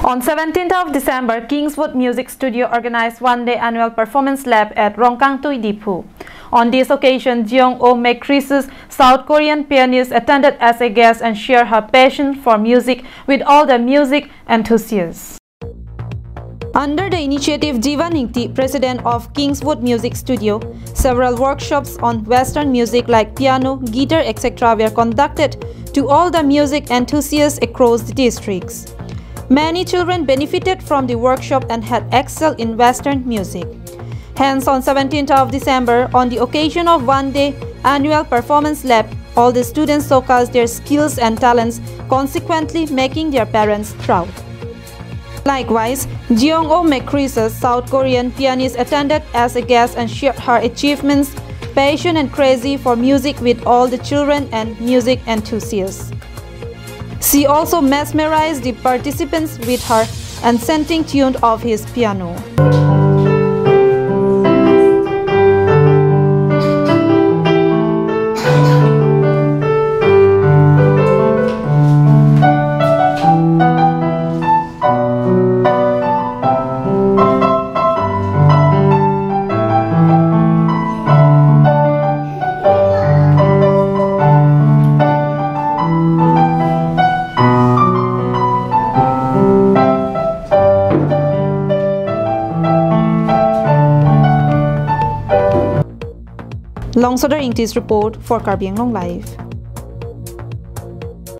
On 17th of December, Kingswood Music Studio organized one-day annual performance lab at Rongkangtui, Diphu. On this occasion, Jeong-oh McChris's South Korean pianist attended as a guest and shared her passion for music with all the music enthusiasts. Under the initiative Jiva Ningti, president of Kingswood Music Studio, several workshops on Western music like piano, guitar, etc. were conducted to all the music enthusiasts across the districts. Many children benefited from the workshop and had excelled in Western music. Hence, on 17th of December, on the occasion of one-day annual performance lab, all the students showcased their skills and talents, consequently making their parents proud. Likewise, Jeong-oh McChris's South Korean pianist attended as a guest and shared her achievements, passion and craze for music with all the children and music enthusiasts. She also mesmerized the participants with her enchanting tune of his piano. Longsoder Ingtis report for Karbiang Long Live.